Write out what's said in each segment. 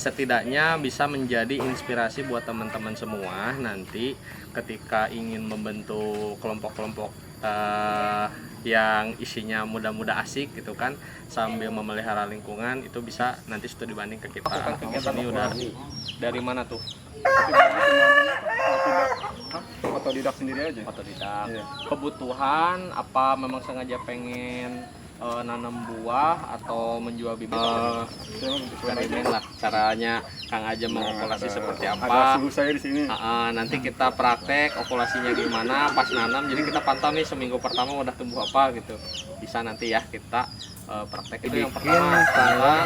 Setidaknya bisa menjadi inspirasi buat teman-teman semua nanti ketika ingin membentuk kelompok-kelompok yang isinya muda-muda asik gitu kan, sambil memelihara lingkungan, itu bisa nanti studi banding ke kita. Ini udah dari mana tuh? Otodidak sendiri aja. Otodidak. Iya. Kebutuhan apa memang sengaja pengen nanam buah atau menjual bibit? Eksperimen lah caranya Kang Aja mengokulasi seperti Ada apa. suhu saya di sini. Nanti kita praktek okulasinya gimana pas nanam, jadi kita pantau nih seminggu pertama udah tumbuh apa gitu. Bisa nanti ya kita praktek itu yang pertama tanggal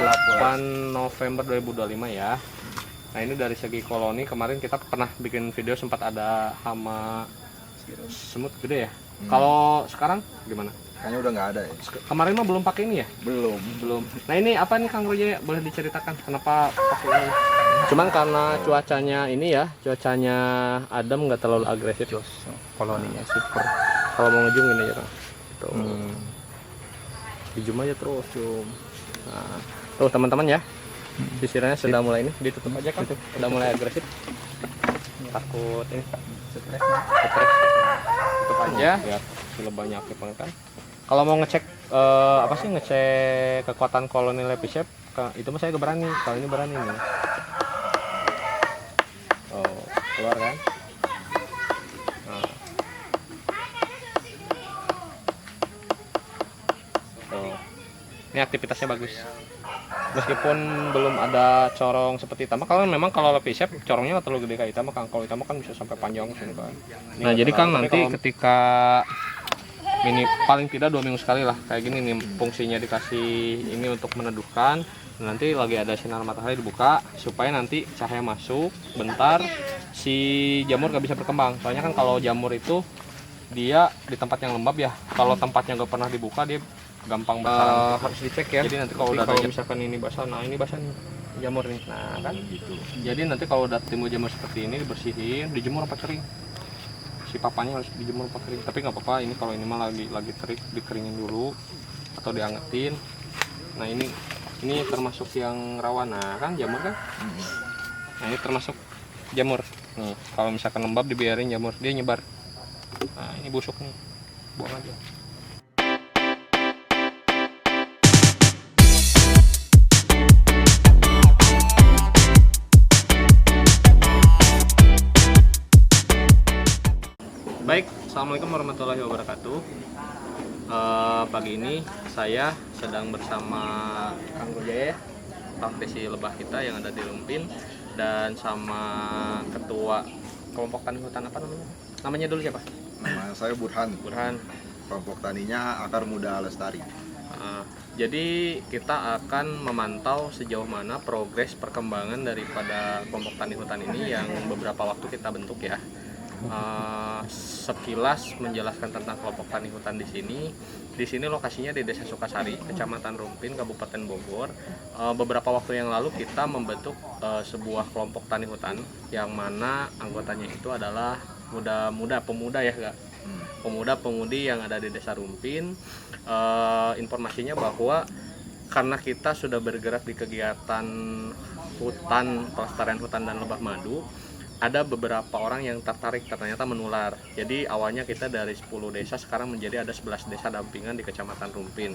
8 November 2025 ya. Nah ini dari segi koloni, kemarin kita pernah bikin video sempat ada hama semut gede ya. Kalau sekarang gimana? Kayaknya udah nggak ada ya. Kemarin mah belum pakai ini ya? Belum. Nah ini apa nih Kang Roja, boleh diceritakan kenapa pakai ini? Cuman karena cuacanya ini ya, cuacanya adem, nggak terlalu agresif. Koloninya super. Kalau mau ngejung ini ya Kang. Tuh. Dijum aja terus, jum. Nah, tuh teman-teman ya. Sisirannya sudah mulai ini, ditutup aja kan. Sudah mulai agresif. Takut ini. Stres. Tutup aja biar lebahnya aktif banget kan. Kalau mau ngecek ngecek kekuatan koloni Lepisep, itu mah saya gak berani. Kalau ini berani nih. Oh, keluar kan? Nah. Tuh. Ini aktivitasnya bagus. Meskipun belum ada corong seperti Itama, kalau memang kalau Lepisep corongnya nggak terlalu gede kayak Itama, Kang. Kalau Itama kan bisa sampai panjang sini kan. Nah, jadi Kang nanti ketika ini paling tidak 2 minggu sekali lah kayak gini nih fungsinya, dikasih ini untuk meneduhkan. Nanti lagi ada sinar matahari dibuka supaya nanti cahaya masuk bentar, si jamur gak bisa berkembang. Soalnya kan kalau jamur itu dia di tempat yang lembab ya, kalau tempatnya gak pernah dibuka dia gampang basah. Harus dicek ya. Jadi nanti kalau misalkan ini basah, nah ini basah nih jamur nih, nah kan gitu. Jadi nanti kalau udah timbul jamur seperti ini dibersihin, dijemur apa kering. Si papanya harus dijemur apa kering, tapi nggak apa-apa. Ini kalau ini mah lagi terik, dikeringin dulu atau diangetin. Nah ini termasuk yang rawan, nah kan jamur kan. Nah ini termasuk jamur nih, kalau misalkan lembab dibiarin jamur dia nyebar. Nah ini busuk nih, buang aja. Baik, assalamualaikum warahmatullahi wabarakatuh. Pagi ini saya sedang bersama Kang Roja ya, praktisi lebah kita yang ada di Lumpin, dan sama ketua kelompok tani hutan, apa namanya? Namanya dulu siapa? Nama saya Burhan. Kelompok taninya Akar Muda Lestari. Jadi kita akan memantau sejauh mana progres perkembangan daripada kelompok tani hutan ini yang beberapa waktu kita bentuk ya. Sekilas menjelaskan tentang kelompok tani hutan di sini. Di sini lokasinya di Desa Sukasari, Kecamatan Rumpin, Kabupaten Bogor. Beberapa waktu yang lalu kita membentuk sebuah kelompok tani hutan yang mana anggotanya itu adalah pemuda ya Kak. Pemuda-pemudi yang ada di Desa Rumpin. Informasinya bahwa karena kita sudah bergerak di kegiatan hutan, pelestarian hutan dan lebah madu, ada beberapa orang yang tertarik, ternyata menular. Jadi awalnya kita dari 10 desa sekarang menjadi ada 11 desa dampingan di Kecamatan Rumpin.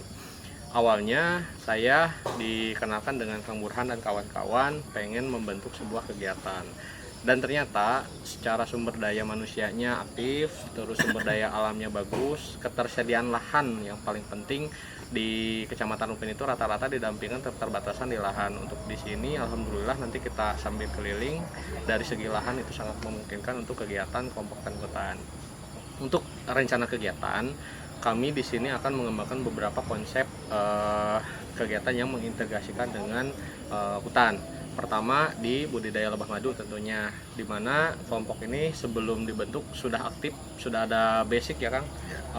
Awalnya saya dikenalkan dengan Kang Burhan dan kawan-kawan pengen membentuk sebuah kegiatan. Dan ternyata secara sumber daya manusianya aktif, terus sumber daya alamnya bagus, ketersediaan lahan yang paling penting di Kecamatan Rumpin itu rata-rata didampingkan keterbatasan di lahan. Untuk di sini alhamdulillah nanti kita sambil keliling, dari segi lahan itu sangat memungkinkan untuk kegiatan kelompok tani hutan. Untuk rencana kegiatan, kami di sini akan mengembangkan beberapa konsep kegiatan yang mengintegrasikan dengan hutan. Pertama di budidaya lebah madu tentunya, di mana kelompok ini sebelum dibentuk sudah aktif, sudah ada basic ya Kang.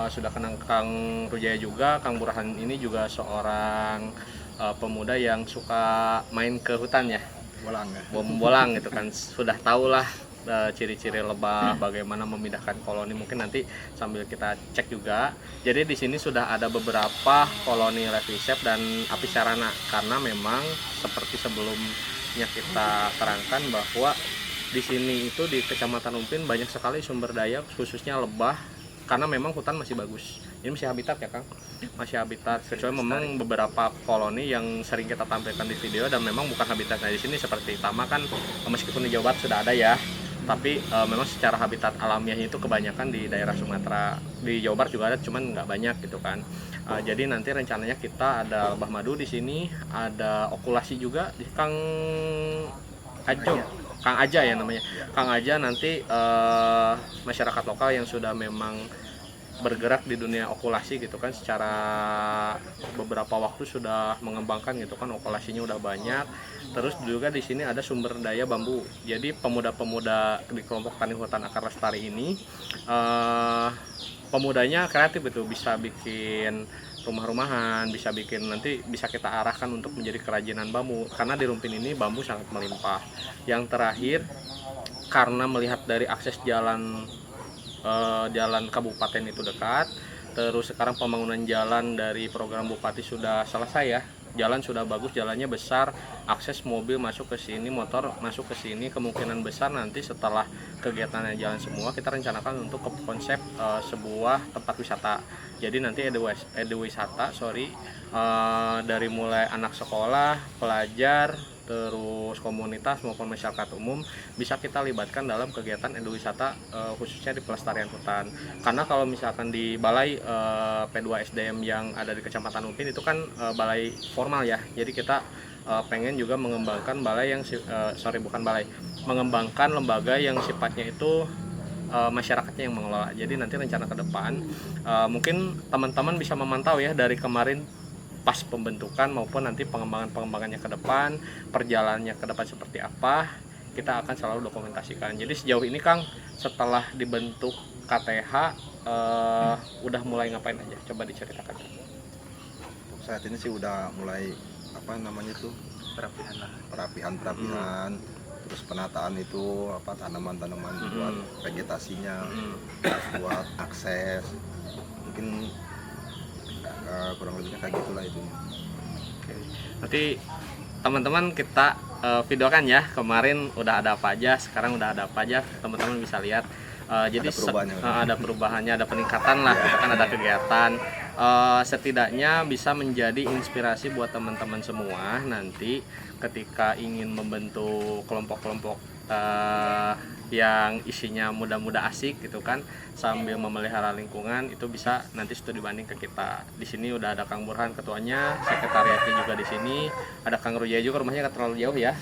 Sudah kenal Kang Rujaya juga. Kang Burhan ini juga seorang pemuda yang suka main ke hutan ya, bolang gitu kan. Sudah tahulah ciri-ciri lebah, bagaimana memindahkan koloni, mungkin nanti sambil kita cek juga. Jadi di sini sudah ada beberapa koloni Lepisep dan Apis cerana, karena memang seperti sebelum jelasnya kita terangkan bahwa di sini itu di Kecamatan Umpin banyak sekali sumber daya khususnya lebah, karena memang hutan masih bagus. Ini masih habitat ya Kang, masih habitat. Kecuali memang beberapa koloni yang sering kita tampilkan di video dan memang bukan habitatnya di sini, seperti Tama kan meskipun di Jawa Barat sudah ada ya, tapi memang secara habitat alamiahnya itu kebanyakan di daerah Sumatera. Di Jawa Barat juga ada, cuman nggak banyak gitu kan. Jadi nanti rencananya kita ada lebah madu di sini, ada okulasi juga di Kang Aja ya namanya. Kang Aja nanti masyarakat lokal yang sudah memang bergerak di dunia okulasi gitu kan, secara beberapa waktu sudah mengembangkan gitu kan, okulasinya udah banyak. Terus juga di sini ada sumber daya bambu. Jadi pemuda-pemuda di kelompok tani hutan akar lestari ini pemudanya kreatif itu, bisa bikin rumah-rumahan, bisa bikin, nanti bisa kita arahkan untuk menjadi kerajinan bambu, karena di Rumpin ini bambu sangat melimpah. Yang terakhir, karena melihat dari akses jalan kabupaten itu dekat, terus sekarang pembangunan jalan dari program Bupati sudah selesai ya, jalan sudah bagus, jalannya besar, akses mobil masuk ke sini, motor masuk ke sini. Kemungkinan besar nanti setelah kegiatannya jalan semua, kita rencanakan untuk ke konsep sebuah tempat wisata. Jadi nanti wisata dari mulai anak sekolah, pelajar, terus komunitas maupun masyarakat umum bisa kita libatkan dalam kegiatan eduwisata, khususnya di pelestarian hutan. Karena kalau misalkan di balai P2SDM yang ada di Kecamatan Umpin itu kan balai formal ya, jadi kita pengen juga mengembangkan balai yang mengembangkan lembaga yang sifatnya itu masyarakatnya yang mengelola. Jadi nanti rencana ke depan mungkin teman-teman bisa memantau ya dari kemarin pas pembentukan maupun nanti pengembangannya ke depan, perjalanannya ke depan seperti apa, kita akan selalu dokumentasikan. Jadi sejauh ini Kang, setelah dibentuk KTH udah mulai ngapain aja? Coba diceritakan. Untuk saat ini sih udah mulai perapihan, terus penataan itu tanaman-tanaman buat vegetasinya, buat akses, mungkin kurang lebihnya kayak gitulah itu. Oke. Nanti teman-teman kita videokan ya, kemarin udah ada apa aja, sekarang udah ada apa aja, teman-teman bisa lihat. Jadi ada perubahannya, ada peningkatan lah, kita kan ada kegiatan. Setidaknya bisa menjadi inspirasi buat teman-teman semua nanti ketika ingin membentuk kelompok-kelompok yang isinya muda-muda asik gitu kan, sambil memelihara lingkungan, itu bisa nanti studi banding ke kita. Di sini udah ada Kang Burhan ketuanya, sekretariatnya juga di sini, ada Kang Rujaya juga, rumahnya nggak terlalu jauh ya.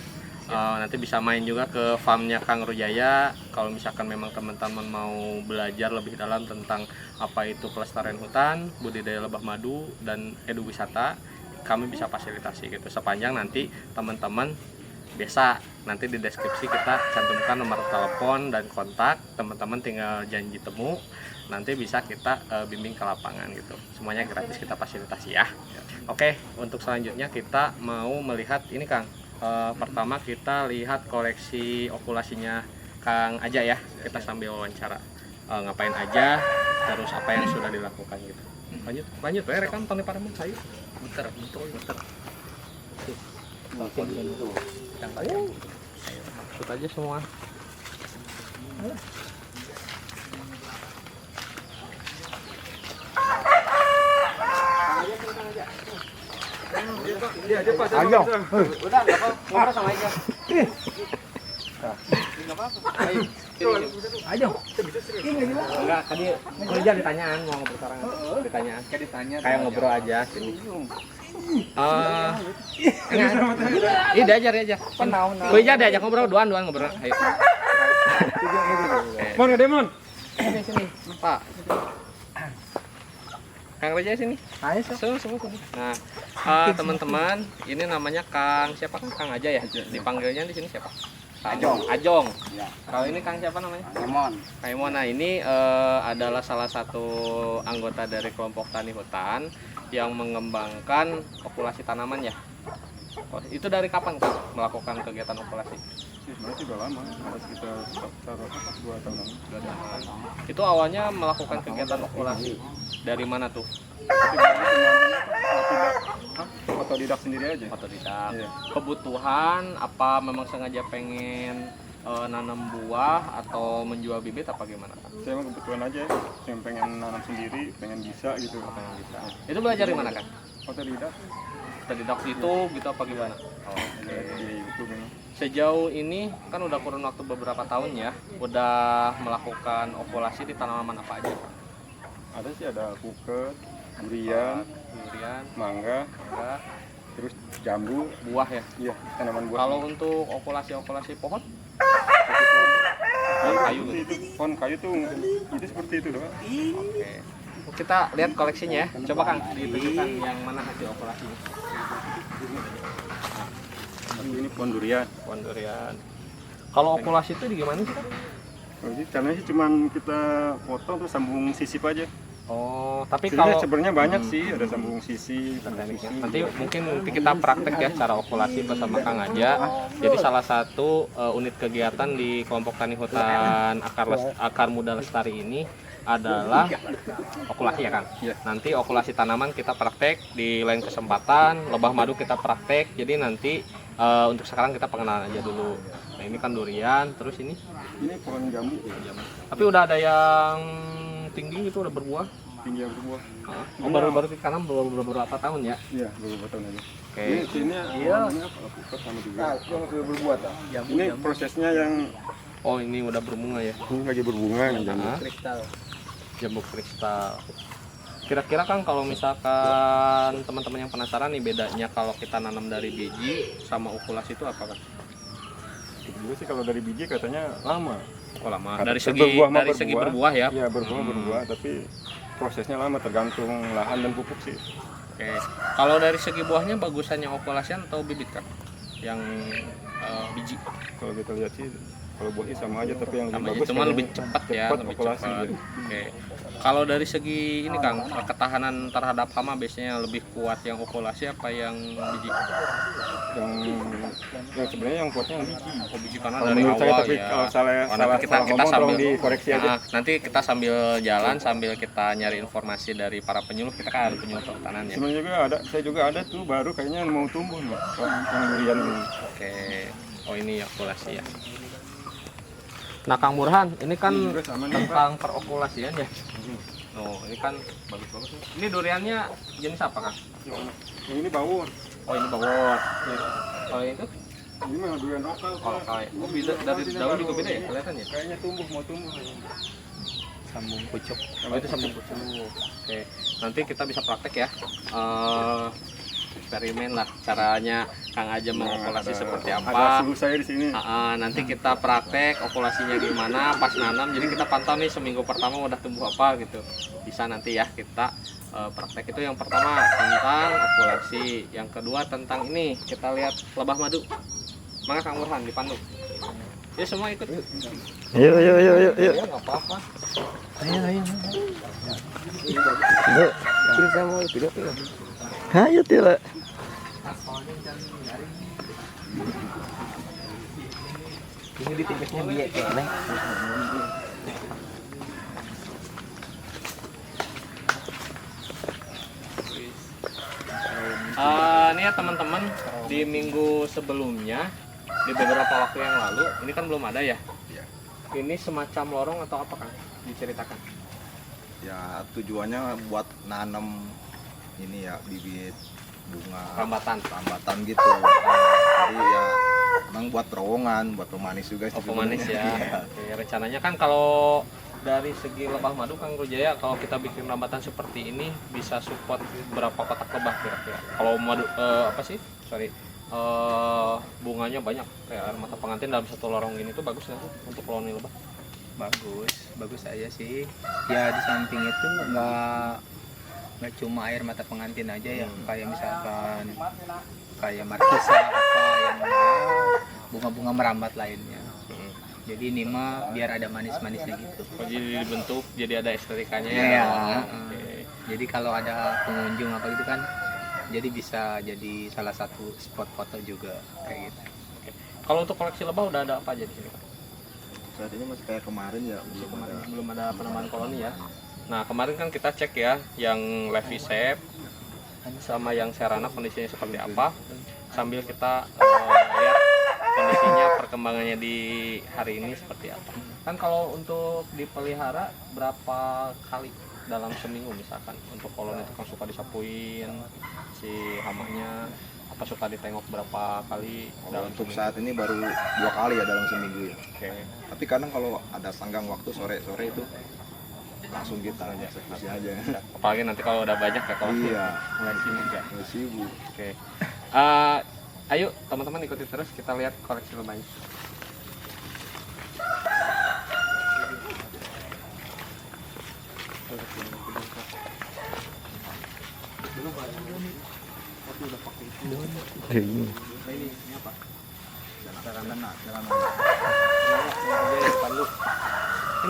Nanti bisa main juga ke farmnya Kang Rujaya kalau misalkan memang teman-teman mau belajar lebih dalam tentang apa itu pelestarian hutan, budidaya lebah madu, dan eduwisata. Kami bisa fasilitasi gitu, sepanjang nanti teman-teman biasa nanti di deskripsi kita cantumkan nomor telepon dan kontak, teman-teman tinggal janji temu, nanti bisa kita bimbing ke lapangan gitu. Semuanya gratis kita fasilitasi ya. Oke, untuk selanjutnya kita mau melihat ini Kang. Pertama kita lihat koleksi okulasinya Kang Aja ya. Kita sambil wawancara ngapain aja, terus apa yang sudah dilakukan gitu. Lanjut ya, rekam Tony Paramun saya. Muter. Ikut aja semua. Ayo. Udah, ngobrol sama aja. Ayo. Enggak, tadi kerja ditanyaan, mau ngobrol sekarang. Ditanyaan. Kayak ngobrol aja sini. Ini diajar. Gue diajak ngobrol, duaan ngobrol. Ayo. Mon, gede Mon. Sini, Pak. Kang Raja sini. Ayo, Semua. Nah, teman-teman, ini namanya Kang siapa kan? Kang Aja ya. Dipanggilnya di sini siapa? Ajong. Ya. Kalau ini Kang siapa namanya? Kaimon. Nah, ini adalah salah satu anggota dari kelompok tani hutan yang mengembangkan okulasi tanaman ya. Oh, itu dari kapan Kang melakukan kegiatan okulasi? Sebenarnya sudah lama, ada sekitar 2 tahun. Itu awalnya melakukan kegiatan okulasi dari mana tuh? otodidak sendiri aja. Otodidak. Iya. Kebutuhan apa memang sengaja pengen nanam buah atau menjual bibit apa gimana Kang? Saya emang kebetulan aja, yang pengen nanam sendiri, pengen bisa gitu. Pengen bisa. Itu belajar di mana Kang? Otodidak. Otodidak itu gitu apa gimana? Di YouTube ini. Sejauh ini kan udah kurun waktu beberapa tahun ya, udah melakukan okulasi di tanaman apa aja Kang? Ada sih, ada puket, durian, Durian, mangga, mangga, terus jambu. buah ya. Iya, tanaman buah. Kalau untuk okulasi pohon, kayu, kayu itu, gitu. pohon kayu tuh itu seperti itu doang. Oke. Kita lihat koleksinya ya. Coba Kang ditunjukkan yang mana hasil okulasinya. Ini pohon durian. Pohon durian. Kalau okulasi itu gimana sih Kang? Jadi caranya sih cuman kita potong terus sambung sisip aja. Oh, tapi Sebenarnya kalau sebenarnya banyak sih, ada sambung sisip, sambung tekniknya. susu. Nanti kita praktek ya cara okulasi bersama Kang Aja. Jadi salah satu unit kegiatan di kelompok tani hutan akar muda lestari ini adalah okulasi ya Kang. Iya. Nanti okulasi tanaman kita praktek di lain kesempatan, lebah madu kita praktek. Jadi nanti untuk sekarang kita pengenalan aja dulu. Nah ini kan durian, terus ini. Ini pohon jambu, Tapi udah ada yang tinggi itu udah berbuah. tinggi yang berbuah. Oh, baru ditanam beberapa tahun ya. Iya, beberapa tahun aja. Oke. Ini warnanya apa? Puket sama durian. yang sudah berbuat Ini prosesnya yang Oh ini udah berbunga ya. ini lagi berbunga yang jambu. kristal. Jambu kristal. Kira-kira Kang kalau misalkan teman-teman yang penasaran nih bedanya kalau kita nanam dari biji sama okulasi itu apa Kang? Itu juga sih kalau dari biji katanya lama. Oh lama. Kata- Dari segi berbuah mah dari segi berbuah ya. Iya, berbuah, tapi prosesnya lama tergantung lahan dan pupuk sih. Oke. Kalau dari segi buahnya bagusannya okulasian atau bibit Kang? Yang biji. Kalau kita lihat sih kalau buah sih sama aja, tapi yang Sama lebih aja, bagus cuma kan lebih cepat ya, lebih okulasi cepat. ya. Oke. Kalau dari segi ini Kang, ketahanan terhadap hama biasanya lebih kuat yang okulasi apa yang biji? Yang sebenarnya yang kuatnya yang biji. Oh biji karena Kalau dari menurut saya, awal tapi ya. kalau salah Nanti kita ngomong sambil tolong dikoreksi aja. nanti kita sambil jalan sambil kita nyari informasi dari para penyuluh. Kita kan ada penyuluh pertanian ya. Sebenarnya juga ada, saya juga ada tuh baru kayaknya mau tumbuh nih, yang durian ini. Oke. Oh ini okulasi ya. Nah Kang Burhan, ini kan Juga sama nih, Pak. tentang perokulasian ya. Oh ini kan bagus-bagus nih. Ini duriannya jenis apa Kang? Yang ini bawor. Oh ini bawor. Kalau itu? Ini mah durian lokal. Kalau Pak. kayak, oh beda dari daun juga beda ya kelihatan ya? Kayaknya mau tumbuh. Sambung pucuk. Oh itu sambung pucuk. Oke. Nanti kita bisa praktek ya. Eksperimen lah caranya Kang Aja mengokulasi seperti Ada apa. suhu saya di sini. Nanti kita praktek okulasinya gimana pas nanam. Jadi kita pantau nih seminggu pertama udah tumbuh apa gitu. Bisa nanti ya kita praktek. Itu yang pertama tentang okulasi. Yang kedua tentang ini kita lihat lebah madu. Maka Kang Burhan dipandu. Ya semua ikut. Yuk. Ya nggak apa-apa. Ayo tidak. Ini di tipesnya biak ya, Neng. Ini ya teman-teman, di minggu sebelumnya, di beberapa waktu yang lalu, ini kan belum ada ya? Iya. Ini semacam lorong atau apa Kang? Diceritakan. Ya tujuannya buat nanam ini ya bibit bunga Rambatan. gitu. Jadi ya memang buat terowongan, buat pemanis juga sih. Oh, pemanis ya. Iya. Oke, rencananya kan kalau dari segi lebah madu Kang Rujaya, kalau kita bikin rambatan seperti ini bisa support berapa kotak lebah kira-kira? Kalau madu bunganya banyak kayak air mata pengantin dalam satu lorong ini tuh bagus nggak sih untuk koloni lebah? Bagus aja sih. Ya di samping itu nggak cuma air mata pengantin aja ya, kayak misalkan kayak markisa apa yang bunga-bunga merambat lainnya. Jadi ini mah biar ada manis-manisnya gitu. Oh, jadi dibentuk jadi ada estetikanya ya. Iya. Oke. Jadi kalau ada pengunjung apa gitu kan, jadi bisa jadi salah satu spot foto juga kayak gitu. Kalau untuk koleksi lebah udah ada apa aja di sini Kang? Saat ini masih kayak kemarin ya Belum ada penambahan koloni ya. Nah kemarin kan kita cek ya yang Levi Shape, sama yang serana kondisinya seperti apa, sambil kita lihat kondisinya perkembangannya di hari ini seperti apa. Kan kalau untuk dipelihara berapa kali dalam seminggu misalkan untuk koloni itu kan suka disapuin si hamanya, apa suka ditengok berapa kali dalam Untuk seminggu? saat ini baru 2 kali ya dalam seminggu ya. Oke. Tapi kadang kalau ada senggang waktu sore-sore itu langsung kita eksekusi aja. Apalagi nanti kalau udah banyak ya kalau Iya, mulai sibuk ya. nggak sibuk. Oke. Ayo teman-teman ikuti terus, kita lihat koleksi lebahnya.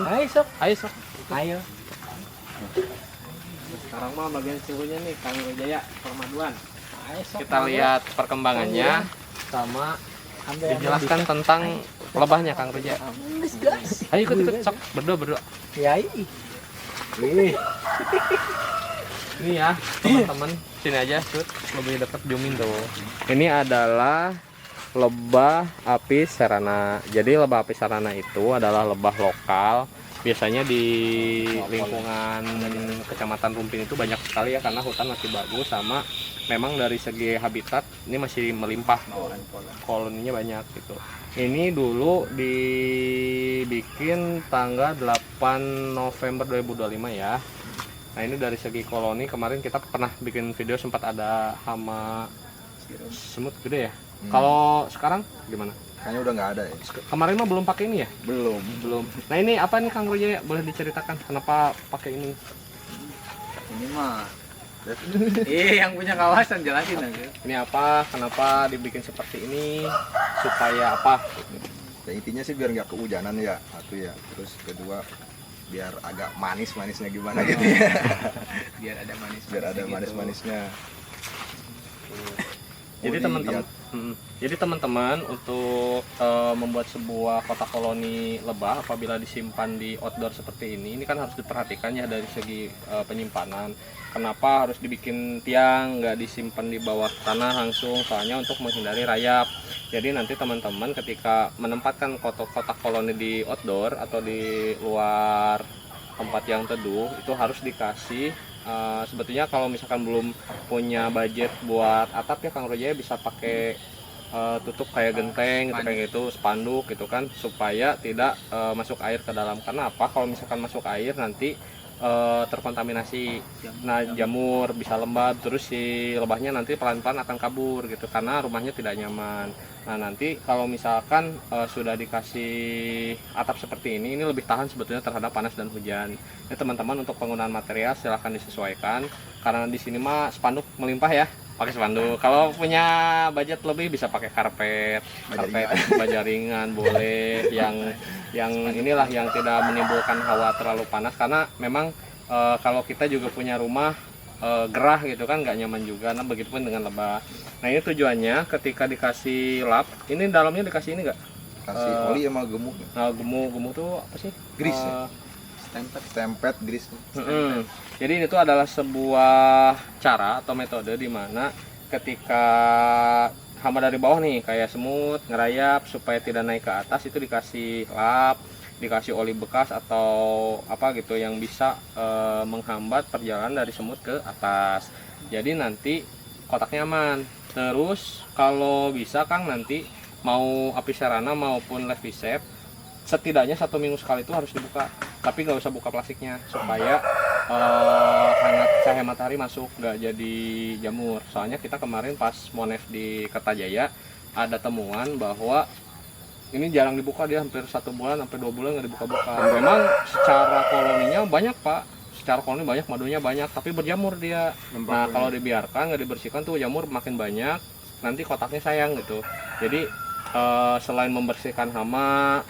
Ayo sok. Ayo sok. Ayo. Sekarang mah bagian suhunya nih Kang Wijaya Permaduan. Ayo sok. Kita lihat perkembangannya sama Ambil dijelaskan tentang lebahnya Kang Wijaya. Ayo ikut sok berdua. Ya, Ini ya teman-teman, sini aja shoot lebih dekat zoomin tuh. Ini adalah lebah apis serana. Jadi lebah apis serana itu adalah lebah lokal. Biasanya di lingkungan Kecamatan Rumpin itu banyak sekali ya, karena hutan masih bagus, sama memang dari segi habitat ini masih melimpah, koloninya banyak gitu. Ini dulu dibikin tanggal 8 November 2025 ya. Nah ini dari segi koloni, kemarin kita pernah bikin video, sempat ada hama semut gede ya. Kalau sekarang gimana? Kayaknya udah nggak ada ya. Kemarin mah belum pakai ini ya? Belum. Nah ini apa nih Kang Wijaya? Boleh diceritakan kenapa pakai ini? ini mah. Yang punya kawasan jelasin aja. Ini apa? Kenapa dibikin seperti ini? Supaya apa? Ya, intinya sih biar nggak kehujanan ya, satu ya. Terus kedua biar agak manisnya gimana gitu ya. Biar ada manis. Biar ada manis-manisnya. Jadi Oh, teman-teman, dilihat. jadi teman-teman untuk membuat sebuah kotak koloni lebah apabila disimpan di outdoor seperti ini kan harus diperhatikan ya dari segi penyimpanan. Kenapa harus dibikin tiang, nggak disimpan di bawah tanah langsung? Soalnya untuk menghindari rayap. Jadi nanti teman-teman ketika menempatkan kotak koloni di outdoor atau di luar tempat yang teduh itu harus dikasih. Sebetulnya kalau misalkan belum punya budget buat atap ya Kang Wijaya bisa pakai tutup kayak genteng gitu, kayak gitu, spanduk gitu kan, supaya tidak masuk air ke dalam. Karena apa? Kalau misalkan masuk air nanti terkontaminasi, nah jamur bisa lembab, terus si lebahnya nanti pelan-pelan akan kabur gitu karena rumahnya tidak nyaman. Nah nanti kalau misalkan sudah dikasih atap seperti ini lebih tahan sebetulnya terhadap panas dan hujan. Ini teman-teman untuk penggunaan material silahkan disesuaikan, karena di sini mah spanduk melimpah ya, pakai spanduk. Kalau punya budget lebih bisa pakai karpet baja ringan boleh, yang inilah yang tidak menimbulkan hawa terlalu panas, karena memang kalau kita juga punya rumah gerah gitu kan nggak nyaman juga. Nah begitupun dengan lebah. Nah ini tujuannya ketika dikasih lap, ini dalamnya dikasih ini nggak? Kasih oli sama gemuk. Nah, gemu tuh apa sih? Grease ya? Stempet grease. Jadi ini tuh adalah sebuah cara atau metode di mana ketika hama dari bawah nih kayak semut ngerayap supaya tidak naik ke atas, itu dikasih lap, dikasih oli bekas atau apa gitu yang bisa menghambat perjalanan dari semut ke atas. Jadi nanti kotaknya aman. Terus kalau bisa Kang nanti mau apis serana maupun levisep setidaknya 1 minggu sekali itu harus dibuka, tapi nggak usah buka plastiknya supaya hangat cahaya matahari masuk, nggak jadi jamur. Soalnya kita kemarin pas monef di Kertajaya ada temuan bahwa ini jarang dibuka, dia hampir 1 bulan sampai 2 bulan nggak dibuka-buka. Memang secara koloninya banyak Pak, secara koloni banyak, madunya banyak, tapi berjamur dia. Nah kalau dibiarkan nggak dibersihkan tuh jamur makin banyak, nanti kotaknya sayang gitu. Jadi selain membersihkan hama,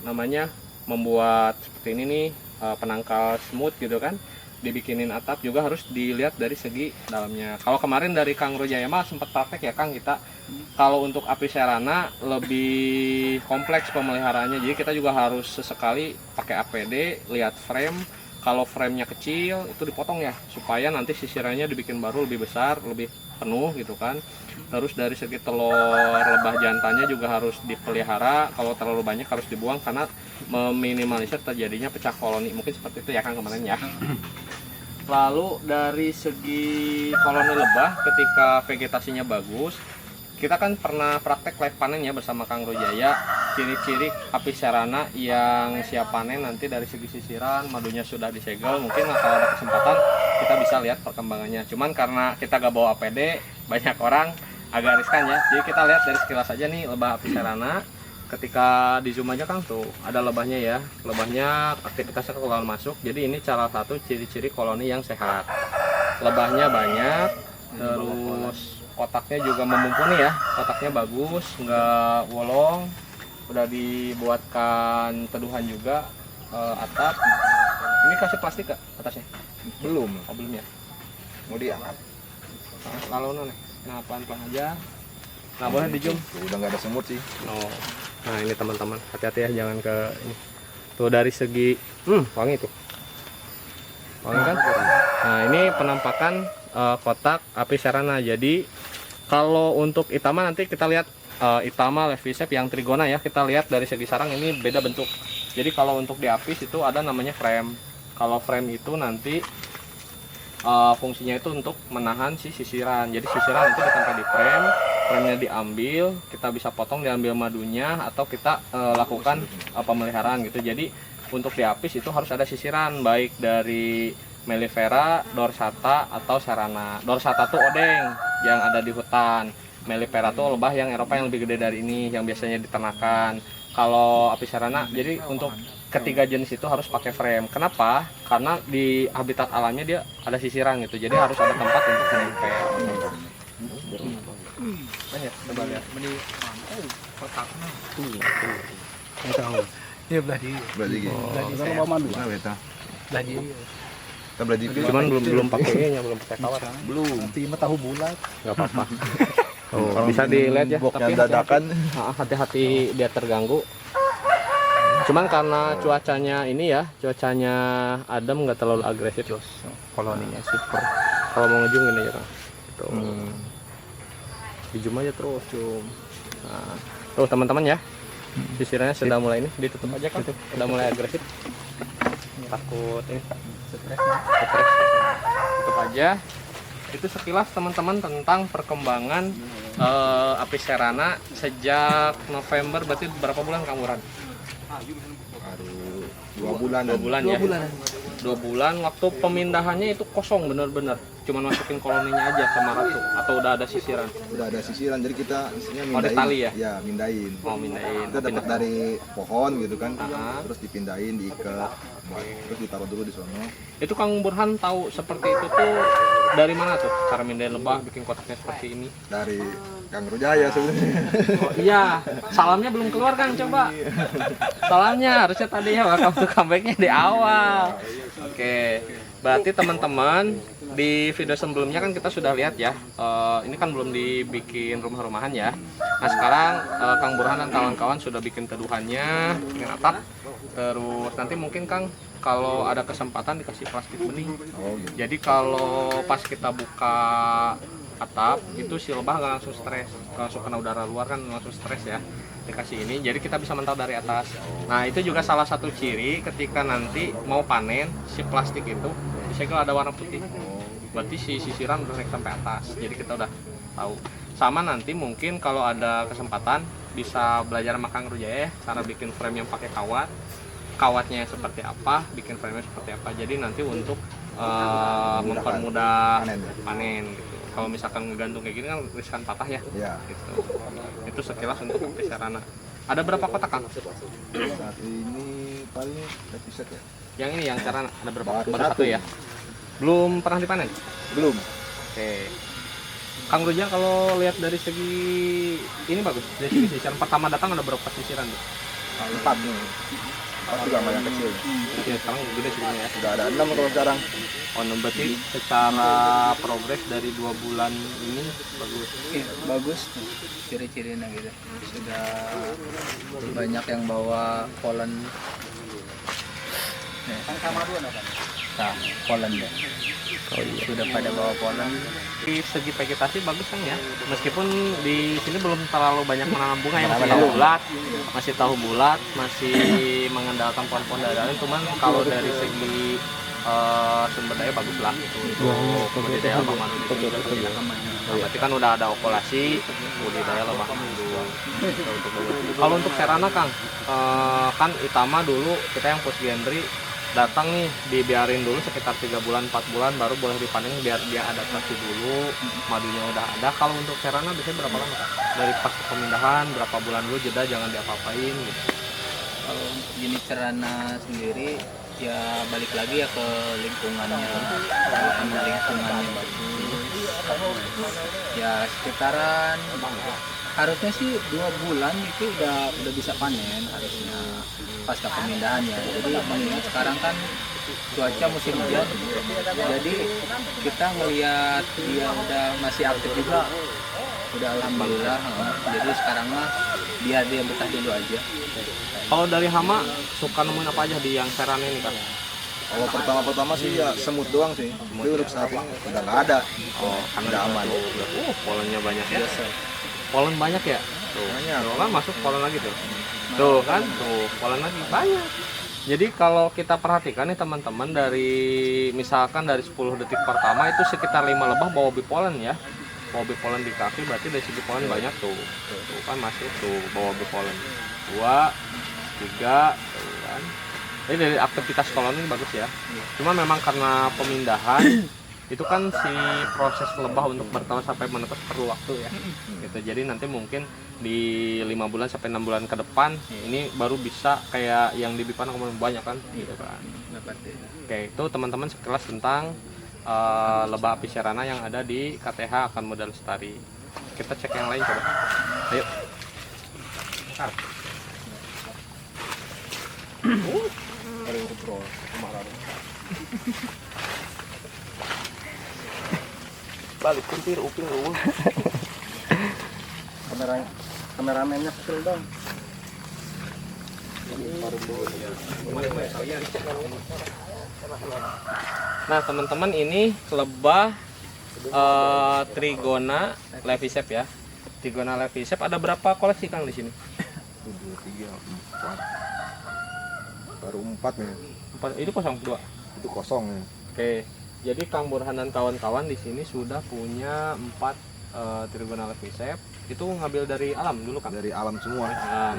namanya membuat seperti ini nih penangkal semut gitu kan, dibikinin atap juga harus dilihat dari segi dalamnya. Kalau kemarin dari Kang Wijaya mah sempat praktek ya Kang kita. Kalau untuk apis serana lebih kompleks pemeliharaannya, jadi kita juga harus sesekali pakai APD, lihat frame. Kalau framenya kecil itu dipotong ya, supaya nanti sisirannya dibikin baru lebih besar, lebih penuh gitu kan. Terus dari segi telur lebah jantannya juga harus dipelihara. Kalau terlalu banyak harus dibuang karena meminimalisir terjadinya pecah koloni. Mungkin seperti itu ya Kang kemarin ya. Lalu dari segi koloni lebah ketika vegetasinya bagus, kita kan pernah praktek live panen ya bersama Kang Rojaya. Ciri-ciri Apis cerana yang siap panen nanti dari segi sisiran, madunya sudah disegel. Mungkin kalau ada kesempatan kita bisa lihat perkembangannya. Cuman karena kita gak bawa APD, banyak orang agak riskan ya. Jadi kita lihat dari sekilas aja nih lebah Apis cerana. Ketika di zoom aja Kang tuh ada lebahnya ya. Lebahnya aktivitasnya keluar masuk. Jadi ini salah satu ciri-ciri koloni yang sehat. Lebahnya banyak, terus kotaknya juga memumpuni ya, kotaknya bagus, nggak bolong, udah dibuatkan teduhan juga, atap. Ini kasih plastik gak atasnya? Belum. Oh belum ya. Mau diangkat. Nah, kalau nih, nah pelan-pelan aja. Nah boleh di zoom. Tuh, udah nggak ada semut sih. Oh, nah ini teman-teman, hati-hati ya, jangan ke ini. Tuh dari segi, wangi tuh, wangi kan? Nah ini penampakan kotak Apis cerana. Jadi kalau untuk Itama nanti kita lihat Itama Levisep yang trigona ya, kita lihat dari segi sarang ini beda bentuk. Jadi kalau untuk di Apis itu ada namanya frame. Kalau frame itu nanti fungsinya itu untuk menahan si sisiran. Jadi sisiran itu ditempel di frame, framenya diambil, kita bisa potong, diambil madunya, atau kita lakukan pemeliharaan gitu. Jadi untuk di Apis itu harus ada sisiran, baik dari Mellifera, dorsata, atau sarana. Dorsata tuh odeng yang ada di hutan. Mellifera tuh lebah yang Eropa yang lebih gede dari ini, yang biasanya diternakan. Kalau Apis cerana, jadi untuk ketiga jenis itu harus pakai frame. Kenapa? Karena di habitat alamnya dia ada sisiran gitu. Jadi harus ada tempat untuk menempel. Banyak, coba lihat. Kotaknya. Iya Belaji gitu. Nah, beta. Belaji. Kita belaji. Cuman belum pakai belum pakai kawat. Belum. Nanti mah tahu bulat. Nggak apa-apa. Oh, bisa dilihat ya. Tapi dadakan. hati-hati dia terganggu. Cuman karena cuacanya ini ya, cuacanya adem, nggak terlalu agresif. Koloninya super. Kalau mau ngejung ini ya Kang. Gitu. Di zoom aja terus zoom. Nah, tuh teman-teman ya. Sisirannya sudah mulai ini, ditutup aja kan. Sudah mulai agresif. Takut ini stres. Tutup aja. Itu sekilas teman-teman tentang perkembangan Apis cerana sejak November, berarti berapa bulan Kang Burhan? Aduh, 2 bulan. 2 bulan ya. 2 bulan. Waktu pemindahannya itu kosong bener-bener. Cuman masukin koloninya aja sama ratu, atau udah ada sisiran? Udah ada sisiran, jadi kita isinya Oh, ada mindahin. tali ya? Ya, mindahin. Oh, mindahin. Kita dapat dari pohon gitu kan, Aha. terus dipindahin, diikat, terus ditaruh dulu di sono. Itu Kang Burhan tahu seperti itu tuh dari mana tuh? Cara mindahin lebah, bikin kotaknya seperti ini? Dari Kang Rojaya sebenarnya. Oh iya, salamnya belum keluar Kang, coba. Salamnya harusnya tadi ya, welcome to comeback-nya di awal. Oke, berarti teman-teman di video sebelumnya kan kita sudah lihat ya, ini kan belum dibikin rumah-rumahan ya. Nah sekarang Kang Burhan dan kawan-kawan sudah bikin teduhannya dengan atap. Terus nanti mungkin Kang kalau ada kesempatan dikasih plastik bening. Oh gitu. Jadi kalau pas kita buka atap itu si lebah nggak langsung stres, langsung kena udara luar kan langsung stres ya, dikasih ini jadi kita bisa mantau dari atas. Nah itu juga salah satu ciri ketika nanti mau panen si plastik itu disegel ada warna putih, berarti si sisiran udah naik sampai atas, jadi kita udah tahu. Sama nanti mungkin kalau ada kesempatan bisa belajar sama Kang Rujaya cara bikin frame yang pakai kawat, kawatnya seperti apa, bikin frame seperti apa, jadi nanti untuk mempermudah panen gitu. Kalau misalkan ngegantung kayak gini kan riskan patah ya. Ya. Gitu. Itu sekilas untuk Apis cerana. Ada berapa kotak Kang? Saat ini paling episode ya. Yang ini yang cerana ada berapa? Baru Baru satu. satu ya. Belum pernah dipanen? Belum. Oke. Kang Ruja kalau lihat dari segi ini bagus. Dari segi sisiran pertama datang ada berapa sisiran tuh? 4 nih. Pasti sama yang kecil. Ya, sekarang gede sisirannya ya. Udah ada 6 kalau sekarang. Oh, berarti secara progres dari 2 bulan ini bagus. Iya, bagus tuh ciri-cirinya gitu. Sudah banyak yang bawa polen. Nih. kita pollen deh. Oh iya. Sudah pada bawa pollen. Di segi vegetasi bagus kan ya, meskipun di sini belum terlalu banyak menanam bunga ya, masih Belum. tahu bulat, masih mengandalkan pohon-pohon dadaan. Cuman kalau dari segi sumber daya bagus lah untuk budidaya lebah madu di sini. Nah, berarti kan udah ada okulasi budidaya lebah madu. Kalau untuk serana Kang, kan Itama dulu kita yang post gendri datang nih, dibiarin dulu sekitar 3 bulan 4 bulan baru boleh dipanen biar dia adaptasi dulu, madunya udah ada. Kalau untuk serana biasanya berapa lama Kang? Dari pas pemindahan berapa bulan dulu jeda, jangan diapa-apain gitu. Kalau untuk jenis cerana sendiri ya balik lagi ya ke lingkungannya. Kalau emang lingkungannya bagus ya sekitaran harusnya sih 2 bulan itu udah bisa panen harusnya pasca pemindahannya. Jadi mengingat sekarang kan cuaca musim hujan, jadi kita ngelihat dia udah masih aktif juga, udah alhamdulillah. Jadi sekarang mah biar dia betah dulu aja. Kalau dari hama suka nemuin apa aja di yang serana ini Kang? Kalau pertama sih ya semut doang sih. Tapi untuk saat ini udah nggak ada. Oh, karena Udah aman. Polennya banyak ya. Polen banyak ya? Tuh, Banyak. tuh kan masuk polen lagi tuh. Tuh kan, tuh polen lagi banyak. Jadi kalau kita perhatikan nih teman-teman, dari misalkan dari 10 detik pertama itu sekitar 5 lebah bawa bipolen ya. Bawa bipolen di kaki, berarti dari segi polen banyak tuh. Tuh kan masuk tuh bawa bipolen. 2, 3, tuh kan. Jadi dari aktivitas koloni bagus ya. Cuma memang karena pemindahan itu kan si proses lebah untuk bertelur sampai menetas perlu waktu ya. Gitu. Jadi nanti mungkin di 5 bulan sampai 6 bulan ke depan ini baru bisa kayak yang di Bipana kemarin banyak kan gitu kan. Oke, itu teman-teman sekilas tentang lebah api serana yang ada di KTH Akan Muda Lestari. Kita cek yang lain coba. Ayo. Balik kuntir uping lu. Kameramennya kecil dong. Nah teman-teman, ini lebah Trigona levisep ya. Trigona levisep ada berapa koleksi Kang di sini? 1, 2, 3, 4. Baru 4 nih. Itu 02. Itu kosong ya. Oke. Jadi Kang Burhan dan kawan-kawan di sini sudah punya 4 Trigona levisep. Itu ngambil dari alam dulu Kang. Dari alam semua. Nah,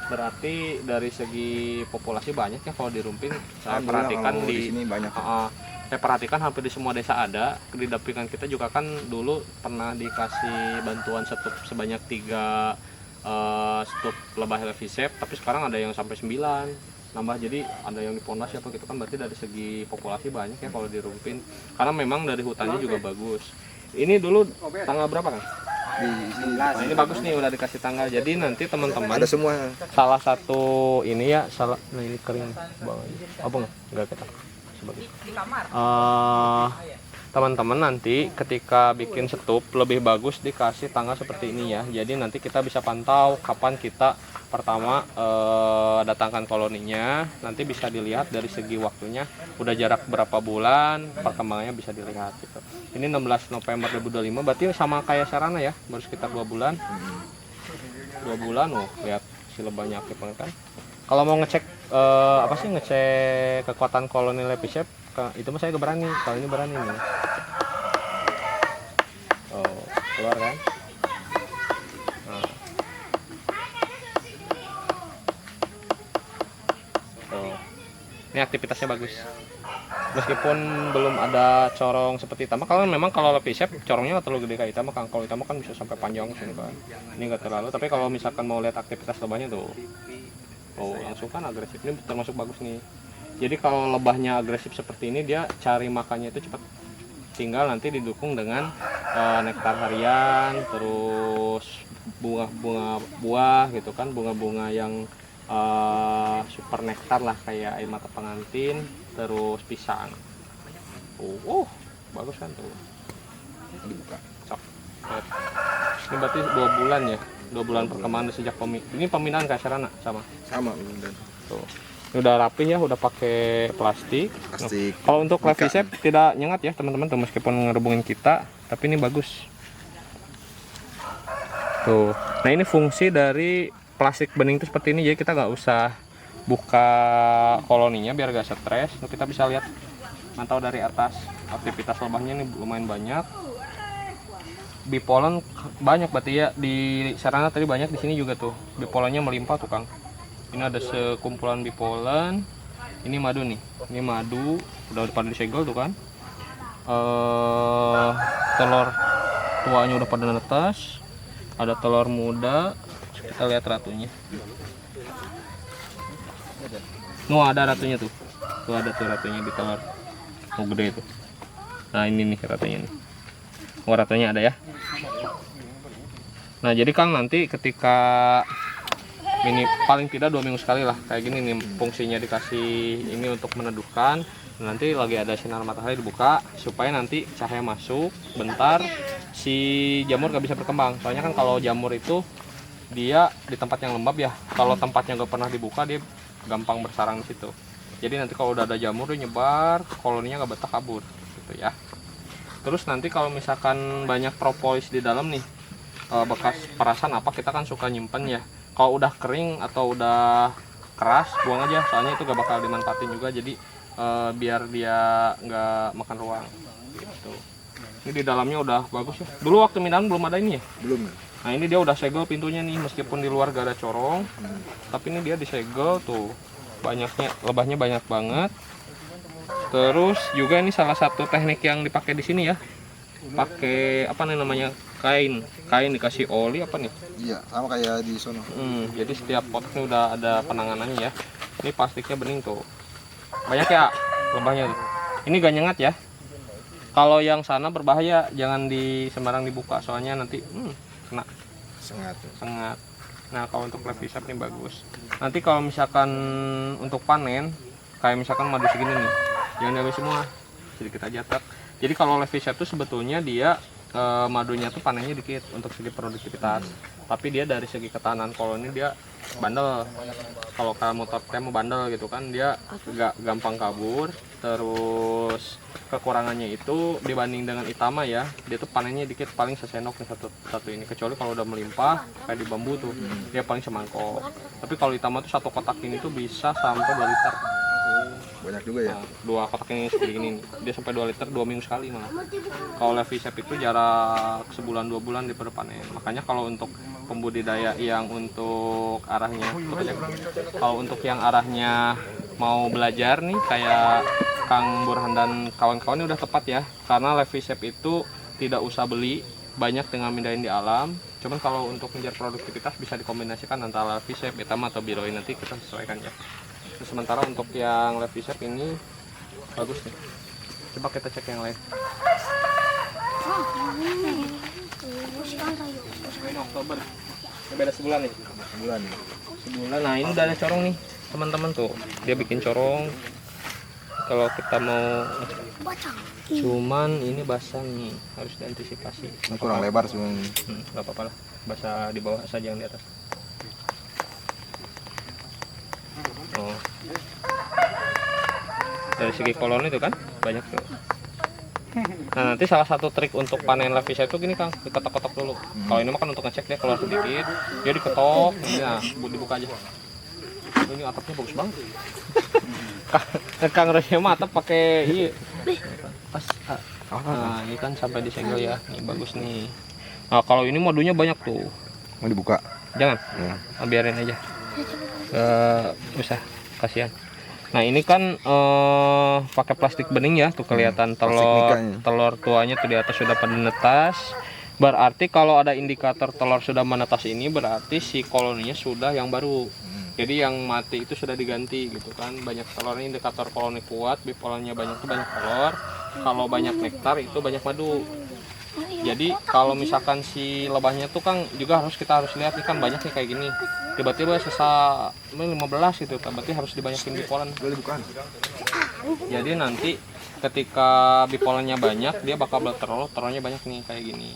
berarti dari segi populasi banyak ya kalau di Rumpin. Saya Alhamdulillah, perhatikan kalau di sini banyak. saya perhatikan hampir di semua desa ada. Di dapingan kita juga kan dulu pernah dikasih bantuan setup sebanyak 3 stup lebah levisep, tapi sekarang ada yang sampai 9 nambah, jadi ada yang di Pondasi apa gitu kan. Berarti dari segi populasi banyak ya kalau di Rumpin, karena memang dari hutannya juga bagus. Ini dulu tanggal berapa Kang? Di sini Nah, ini bagus nih udah dikasih tanggal. Jadi nanti teman-teman ada semua. salah satu ini ya, nah ini kering bawahnya. Apa enggak kita? Sebagus. Teman-teman nanti ketika bikin setup lebih bagus dikasih tanggal seperti ini ya. Jadi nanti kita bisa pantau kapan kita pertama datangkan koloninya. Nanti bisa dilihat dari segi waktunya udah jarak berapa bulan, perkembangannya bisa dilihat gitu. Ini 16 November 2025, berarti sama kayak sarana ya, baru sekitar 2 bulan. 2 bulan lihat si lebahnya aktif banget kan. Kalau mau ngecek ngecek kekuatan koloni levisep, itu mah saya berani. Kalau ini berani nih. Oh, keluar kan? Nah. Oh. Ini aktivitasnya bagus. Meskipun belum ada corong seperti Itama, kalau memang kalau levisep corongnya nggak terlalu gede kayak Itama kan. Kalau Itama kan bisa sampai panjang sini kan. Ini nggak terlalu. Tapi kalau misalkan mau lihat aktivitas lebahnya tuh, langsung kan agresif. Ini termasuk bagus nih. Jadi kalau lebahnya agresif seperti ini, dia cari makannya itu cepat. Tinggal nanti didukung dengan nektar harian, terus bunga-bunga buah gitu kan, bunga-bunga yang super nektar lah kayak air mata pengantin, terus pisang. Bagus kan tuh. Dibuka. Cok. Ini berarti 2 bulan ya. 2 bulan perkembangan sejak ini pemindahan ke sarana sama. Sama dan Tuh. Udah rapi ya, udah pakai plastik. Plastik. Kalau untuk Buka. Levisep tidak nyengat ya teman-teman tuh, meskipun ngerubungin kita, tapi ini bagus. Tuh. Nah ini fungsi dari plastik bening itu seperti ini, jadi kita nggak usah buka koloninya biar gak stres. Kita bisa lihat, mantau dari atas, aktivitas lebahnya ini lumayan banyak. Bipolen banyak berarti ya, di sarana tadi banyak, di sini juga tuh bipolennya melimpah tuh Kang. Ini ada sekumpulan bipolen. Ini madu nih, ini madu udah pada disegel tuh kan. Telur tuanya udah pada netas, ada telur muda. Kita lihat ratunya. Ada ratunya tuh. Tuh ada tuh ratunya di telur. Gede tuh. Nah ini nih ratunya nih. Ratunya ada ya. Nah jadi Kang, nanti ketika ini paling tidak 2 minggu sekali lah kayak gini nih, fungsinya dikasih ini untuk meneduhkan. Nanti lagi ada sinar matahari dibuka supaya nanti cahaya masuk bentar, si jamur gak bisa berkembang. Soalnya kan kalau jamur itu dia di tempat yang lembab ya, kalau tempatnya gak pernah dibuka dia gampang bersarang di situ. Jadi nanti kalau udah ada jamur dia nyebar, koloninya gak betah kabur gitu ya. Terus nanti kalau misalkan banyak propolis di dalam nih, bekas perasan apa, kita kan suka nyimpen ya. Kalau udah kering atau udah keras buang aja, soalnya itu gak bakal dimanfaatin juga. Jadi biar dia nggak makan ruang gitu. Ini di dalamnya udah bagus ya. Dulu waktu Minang belum ada ini ya? Belum. Nah ini dia udah segel pintunya nih, meskipun di luar gak ada corong, tapi ini dia disegel tuh. Banyaknya, lebahnya banyak banget. Terus juga ini salah satu teknik yang dipakai di sini ya. Pakai apa nih namanya? Kain dikasih oli apa nih? Iya, sama kayak di sono. Jadi setiap potnya udah ada penanganannya ya. Ini plastiknya bening tuh. Banyak ya lebahnya tuh. Ini gak nyengat ya. Kalau yang sana berbahaya, jangan sembarang dibuka, soalnya nanti kena Sengat. Nah kalau untuk Levisep ini bagus. Nanti kalau misalkan untuk panen, kayak misalkan madu segini nih, jangan diambil semua, sedikit aja tak. Jadi kalau Levisep itu sebetulnya dia madunya tuh panennya dikit untuk segi produktivitas, tapi dia dari segi ketahanan koloni dia bandel. Kalau kamu mau bandel gitu kan, dia gak gampang kabur. Terus kekurangannya itu dibanding dengan Itama ya, dia tuh panennya dikit, paling sesendok nih satu ini, kecuali kalau udah melimpah kayak di bambu tuh dia paling semangkok. Tapi kalau Itama tuh satu kotak ini tuh bisa sampai 2 liter. Banyak juga ya. Nah, 2 kotak ini seperti ini dia sampai 2 liter 2 minggu sekali malah. Kalau Levisep itu jarak sebulan 2 bulan di panen. Makanya kalau untuk pembudidaya yang untuk arahnya, kalau untuk yang arahnya mau belajar nih kayak Kang Burhan dan kawan-kawan ini udah tepat ya, karena Levisep itu tidak usah beli banyak dengan mindahin di alam. Cuman kalau untuk mengejar produktivitas bisa dikombinasikan antara Levisep, Itama atau Biroin, nanti kita sesuaikan ya. Sementara untuk yang Levisep ini bagus nih. Coba kita cek yang lain. Ini Oktober. Ini beda sebulan nih. Sebulan. Nah ini udah ada corong nih teman-teman tuh. Dia bikin corong. Kalau kita mau, cuman ini basah nih, harus diantisipasi. Ini kurang lebar sebenarnya. Gak apa-apa lah, basah di bawah saja, yang di atas. Oh. Dari segi koloni itu kan banyak tuh. Nah nanti salah satu trik untuk panen Levisep itu gini Kang, diketok-ketok dulu. Kalau ini mah kan untuk ngecek dia keluar sedikit, dia diketok, nah dibuka aja. Ini atapnya bagus banget. Kang Roy mah atap pakai ini. Pas. Nah ini kan sampai disegel ya, ini bagus nih. Nah kalau ini madunya banyak tuh. Mau dibuka? Jangan, Ya. biarin aja. Usah, kasihan. Nah ini kan pakai plastik bening ya, tuh kelihatan telur tuanya tuh di atas sudah pada netas. Berarti kalau ada indikator telur sudah menetas ini, berarti si koloninya sudah yang baru. Jadi yang mati itu sudah diganti gitu kan. Banyak telurnya, indikator koloni kuat, bipolennya banyak tuh banyak telur. Kalau banyak nektar itu banyak madu. Jadi kalau misalkan si lebahnya tuh Kang juga kita harus lihat nih kan banyak nih kayak gini. Tiba-tiba sisa 15 gitu, berarti harus dibanyakin bipolen. Boleh bukaan. Jadi nanti ketika bipolennya banyak, dia bakal telurnya banyak nih kayak gini.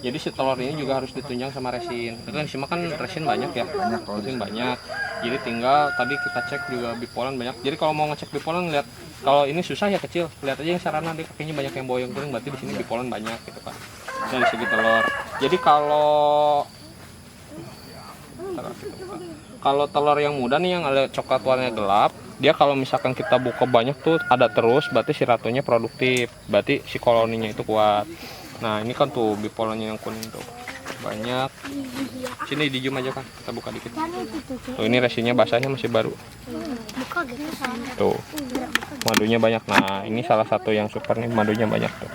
Jadi si telur ini juga harus ditunjang sama resin. Itu kan resin kan resin banyak ya. Resin banyak. Jadi tinggal tadi kita cek juga bipolen banyak. Jadi kalau mau ngecek bipolen lihat, kalau ini susah ya kecil, lihat aja yang sarana dia kakinya banyak yang boyong kering, berarti di sini bipolen banyak gitu kan. Dari segi telur. Jadi kalau telur yang muda nih yang ada coklat warnanya gelap, dia kalau misalkan kita buka banyak tuh ada terus, berarti si ratunya produktif, berarti si koloninya itu kuat. Nah ini kan tuh bipolennya yang kuning tuh banyak. Sini di zoom aja kan, kita buka dikit. Tuh ini resinnya basahnya masih baru. Tuh madunya banyak. Nah ini salah satu yang super nih, madunya banyak tuh.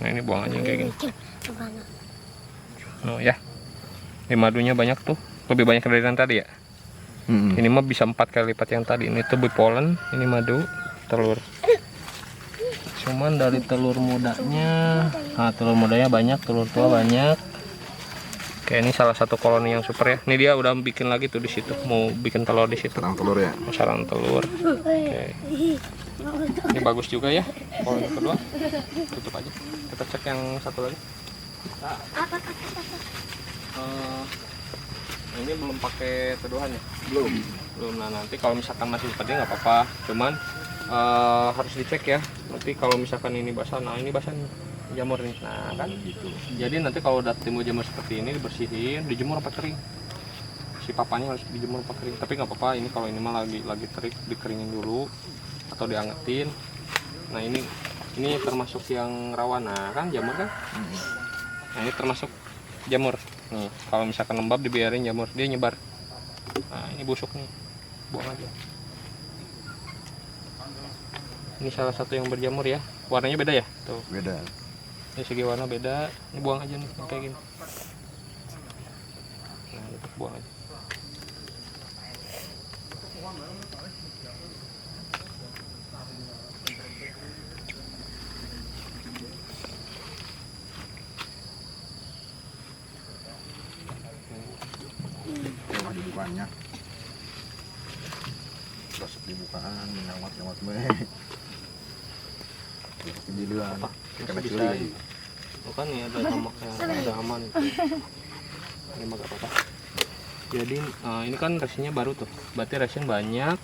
Nah ini buang aja kayak gini. Oh ya, ini madunya banyak tuh, lebih banyak dari yang tadi ya. Ini mah bisa 4 kali lipat yang tadi. Ini tuh bipolen, ini madu, telur. Cuman dari telur mudanya, nah telur mudanya banyak, telur tua banyak. Oke, ini salah satu koloni yang super ya. Ini dia udah bikin lagi tuh di situ, mau bikin telur di situ. Sarang telur ya. Sarang telur. Oke. Ini bagus juga ya. Koloni kedua, tutup aja. Kita cek yang satu lagi. Ini belum pakai teduhan ya? Belum. Nah nanti kalau misalkan masih seperti nggak apa-apa, cuman harus dicek ya. Nanti kalau misalkan ini basah, nah ini basah nih, jamur nih, nah kan gitu. Jadi nanti kalau udah timbul jamur seperti ini dibersihin, dijemur apa kering. Si papanya harus dijemur apa kering. Tapi nggak apa-apa, ini kalau ini mah lagi terik, dikeringin dulu atau diangetin. Nah ini termasuk yang rawan, nah kan jamur kan. Nah ini termasuk jamur. Nih, kalau misalkan lembab dibiarin jamur, dia nyebar. Nah, ini busuk nih. Buang aja. Ini salah satu yang berjamur ya. Warnanya beda ya? Tuh. Beda. Ini segi warna beda. Ini buang aja nih kayak gini. Nah, itu buang aja. Dibukanya terus dibukaan nyawat penjilian karena curi lagi. Bukan nih ada hamak yang ada aman. Ini mah gak apa-apa. Jadi ini kan resinnya baru tuh. Berarti resin banyak.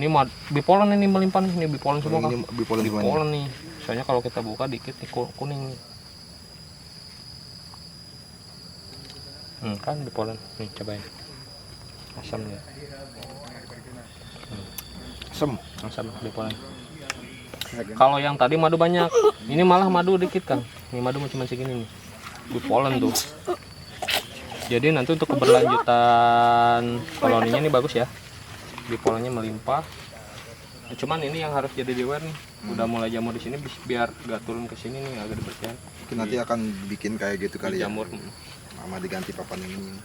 Ini bipolen ini melimpah nih. Ini bipolen semua kan. Ini bipolen nih. Soalnya kalau kita buka dikit nih kuning nih. Kan bipolen. Nih cobain. Asam ya. Asam bipolen. Kalau yang tadi madu banyak, ini malah madu dikit kan. Ini madu cuma segini nih. Bipolen tuh. Jadi nanti untuk keberlanjutan koloninya ini bagus ya. Bipolennya melimpah. Nah, cuman ini yang harus jadi diaware nih. Udah mulai jamur di sini biar gak turun ke sini nih, agak dibersihin. Nanti akan bikin kayak gitu kali ya. Jamur. Sama diganti papan ini.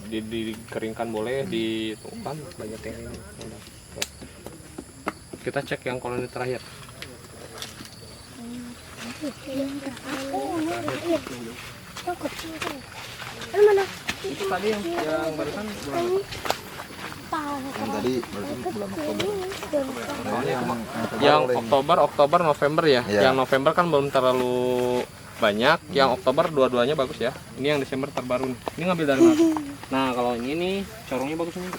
Dikeringkan boleh, kan banyak yang ini. Kita cek yang koloni terakhir. Itu tadi yang barusan bulan Yang tadi berarti bulan Oktober. yang Oktober November ya. Iya. Yang November kan belum terlalu banyak, yang Oktober dua-duanya bagus ya. Ini yang Desember terbaru nih. Ini ngambil dari mana? Nah kalau ini nih corongnya bagus nih.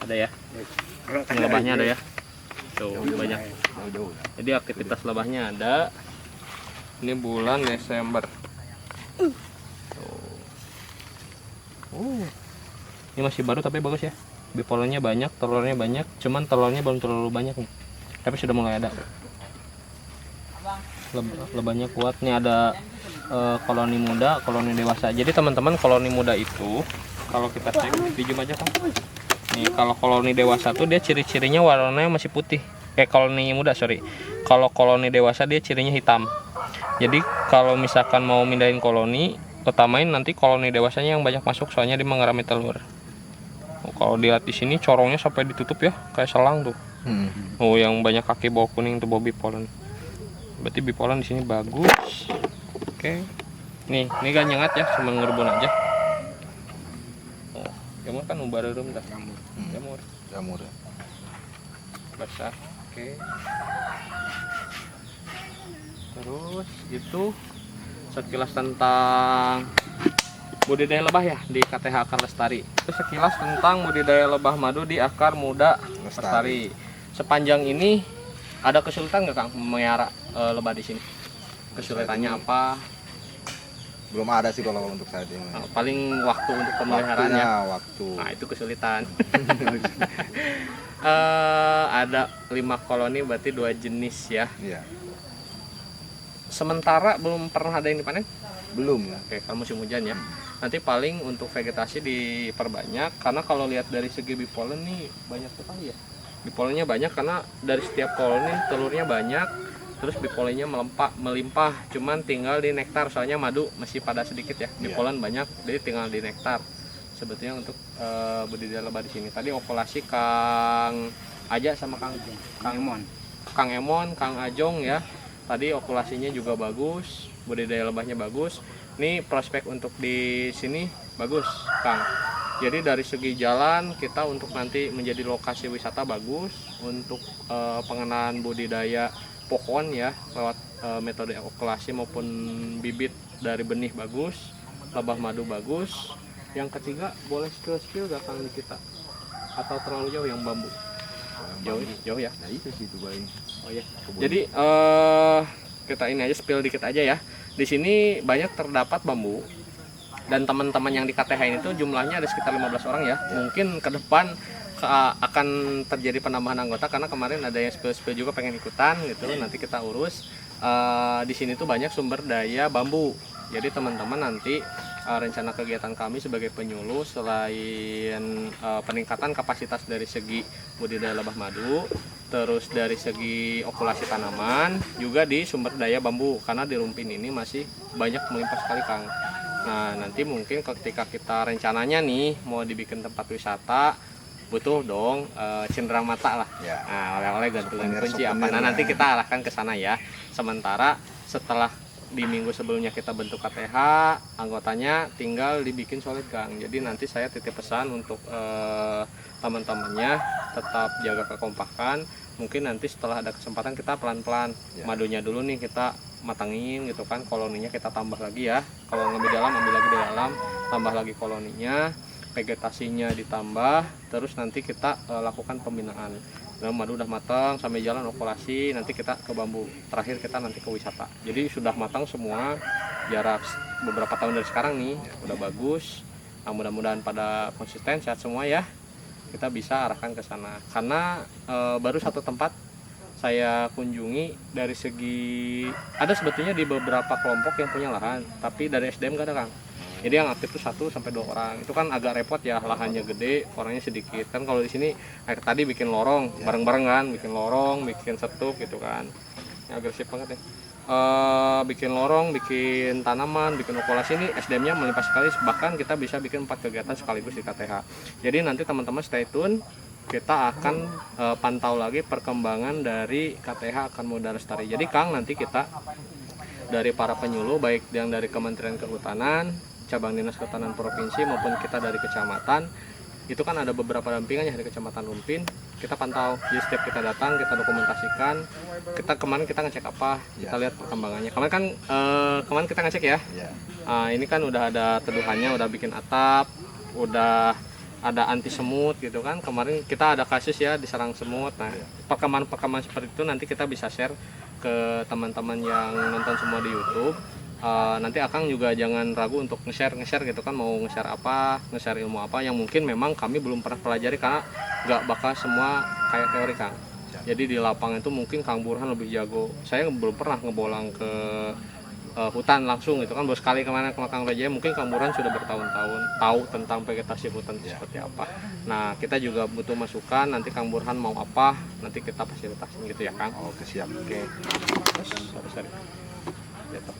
Ada ya. Yang lebahnya ada ya. Tuh banyak. Jadi aktivitas lebahnya ada. Ini bulan Desember. Ini masih baru tapi bagus ya. Bipolennya banyak, telurnya banyak, cuman telurnya belum terlalu banyak nih. Tapi sudah mulai ada. Lebahnya kuat. Nih ada koloni muda, koloni dewasa. Jadi teman-teman koloni muda itu kalau kita cek di zoom aja kan. Nih kalau koloni dewasa tuh dia ciri-cirinya warnanya masih putih. Koloni muda sorry. Kalau koloni dewasa dia cirinya hitam. Jadi kalau misalkan mau mindahin koloni, utamain nanti koloni dewasanya yang banyak masuk soalnya dia mengerami telur. Kalau dilihat di sini corongnya sampai ditutup ya, kayak selang tuh. Oh, yang banyak kaki bawah kuning tuh bawah bipolen. Berarti bipolen di sini bagus. Oke. Nih, ini gak nyengat ya, cuma ngerebun aja. Oh, jamur mah kan ubareum dah. jamur Jamur. ya. Basah. Oke. Terus itu sekilas tentang budidaya lebah ya di KTH Akar Lestari. Itu sekilas tentang budidaya lebah madu di Akar Muda Lestari. Sepanjang ini ada kesulitan nggak Kang memelihara lebah di sini? Kesulitannya apa? Belum ada sih kalau untuk saat ini. Paling waktu untuk pemeliharaannya. Waktu. Nah itu kesulitan. Ada 5 koloni berarti 2 jenis ya. Iya. Sementara belum pernah ada yang dipanen. Belum ya. Oke, kalau musim hujan ya. Nanti paling untuk vegetasi diperbanyak karena kalau lihat dari segi bipolen nih banyak sekali ya. Bipolennya banyak karena dari setiap koloni telurnya banyak, terus bipolennya melimpah. Cuman tinggal di nektar soalnya madu masih pada sedikit ya. Bipolen banyak, jadi tinggal di nektar. Sebetulnya untuk budidaya lebah di sini. Tadi okulasi Kang Aja sama Kang Emon, Kang Ajong ya. Tadi okulasinya juga bagus, budidaya lebahnya bagus. Ini prospek untuk di sini bagus, Kang. Jadi dari segi jalan kita untuk nanti menjadi lokasi wisata bagus, untuk pengenalan budidaya pohon ya lewat metode okulasi maupun bibit dari benih bagus, lebah madu bagus. Yang ketiga boleh skill gak Kang di kita? Atau terlalu jauh yang bambu? Jauh ya. Nah itu sih itu baik. Oh ya. Jadi kita ini aja spill dikit aja ya. Di sini banyak terdapat bambu dan teman-teman yang di KTH ini tuh jumlahnya ada sekitar 15 orang ya. Mungkin ke depan akan terjadi penambahan anggota karena kemarin ada yang spill juga pengen ikutan gitu. Nanti kita urus. Di sini tuh banyak sumber daya bambu. Jadi teman-teman nanti rencana kegiatan kami sebagai penyuluh selain peningkatan kapasitas dari segi budidaya lebah madu, terus dari segi okulasi tanaman, juga di sumber daya bambu karena di Rumpin ini masih banyak melimpah sekali Kang. Nah nanti mungkin ketika kita rencananya nih mau dibikin tempat wisata, butuh dong cendera mata lah. Ya. Nah oleh-oleh gantungan kunci apa. Souvenir, Nah nanti ya. kita arahkan ke sana ya. Sementara setelah di minggu sebelumnya kita bentuk KTH, anggotanya tinggal dibikin solid Kang. Jadi nanti saya titip pesan untuk teman-temannya tetap jaga kekompakan. Mungkin nanti setelah ada kesempatan kita pelan-pelan madunya dulu nih kita matangin gitu kan, koloninya kita tambah lagi ya. Kalau ngambil dalam ambil lagi dari dalam, tambah lagi koloninya, vegetasinya ditambah, terus nanti kita lakukan pembinaan. Nah, madu udah matang sampai jalan okulasi, nanti kita ke bambu, terakhir kita nanti ke wisata. Jadi sudah matang semua, jarak beberapa tahun dari sekarang nih udah bagus. Nah, mudah-mudahan pada konsisten sehat semua ya, kita bisa arahkan ke sana. Karena baru satu tempat saya kunjungi dari segi ada sebetulnya di beberapa kelompok yang punya lahan, tapi dari SDM gak ada Kang. Jadi yang aktif tuh 1 sampai 2 orang. Itu kan agak repot ya, lahannya gede, orangnya sedikit. Kan kalau di sini kayak tadi bikin lorong bareng-bareng kan, bikin lorong, bikin setuk gitu kan. Ini agresif banget ya. Bikin lorong, bikin tanaman, bikin okulasi, ini SDM-nya melimpah sekali. Bahkan kita bisa bikin 4 kegiatan sekaligus di KTH. Jadi nanti teman-teman stay tune, kita akan pantau lagi perkembangan dari KTH Akar Muda Lestari. Jadi Kang, nanti kita dari para penyuluh baik yang dari Kementerian Kehutanan, cabang dinas kehutanan provinsi maupun kita dari kecamatan, itu kan ada beberapa dampingannya dari kecamatan Rumpin, kita pantau. Jadi setiap kita datang kita dokumentasikan, kemarin kita ngecek apa, kita lihat perkembangannya. Kemarin kita ngecek ya, ini kan udah ada teduhannya, udah bikin atap, udah ada anti semut gitu kan. Kemarin kita ada kasus ya diserang semut. Nah perkembangan seperti itu nanti kita bisa share ke teman-teman yang nonton semua di YouTube. Nanti Akang juga jangan ragu untuk nge-share gitu kan, mau nge-share apa, nge-share ilmu apa yang mungkin memang kami belum pernah pelajari karena nggak bakal semua kayak teori Kang. Jadi di lapangan itu mungkin Kang Burhan lebih jago. Saya belum pernah ngebolang ke hutan langsung gitu kan, baru sekali kemana ke Kang Raja. Mungkin Kang Burhan sudah bertahun-tahun tahu tentang vegetasi hutan itu seperti apa. Nah kita juga butuh masukan, nanti Kang Burhan mau apa, nanti kita fasilitasin gitu ya Kang. Oke siap. Oke. Sorry. Gitu.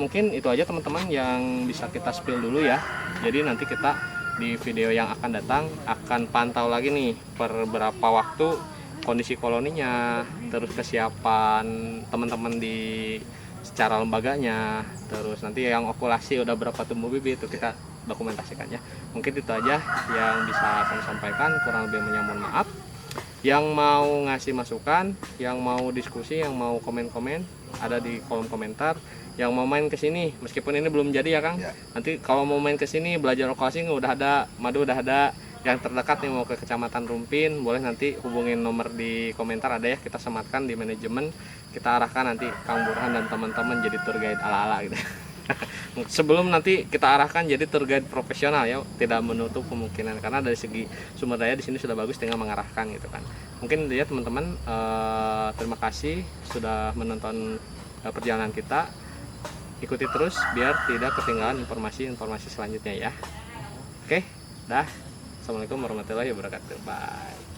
Mungkin itu aja teman-teman yang bisa kita spill dulu ya. Jadi nanti kita di video yang akan datang akan pantau lagi nih per berapa waktu kondisi koloninya, terus kesiapan teman-teman di secara lembaganya, terus nanti yang okulasi udah berapa tumbuh bibit itu kita dokumentasikannya. Mungkin itu aja yang bisa kami sampaikan, kurang lebih mohon maaf. Yang mau ngasih masukan, yang mau diskusi, yang mau komen-komen ada di kolom komentar. Yang mau main ke sini, meskipun ini belum jadi ya Kang. Ya. Nanti kalau mau main ke sini belajar lokasi udah ada, madu udah ada. Yang terdekat nih mau ke Kecamatan Rumpin, boleh nanti hubungin nomor di komentar ada ya, kita sematkan di manajemen, kita arahkan nanti Kang Burhan dan teman-teman jadi tour guide ala-ala gitu. Sebelum nanti kita arahkan jadi tour guide profesional ya, tidak menutup kemungkinan karena dari segi sumber daya di sini sudah bagus, tinggal mengarahkan gitu kan. Mungkin ya teman-teman, terima kasih sudah menonton perjalanan kita. Ikuti terus biar tidak ketinggalan informasi-informasi selanjutnya ya. Oke, dah. Assalamualaikum warahmatullahi wabarakatuh. Bye.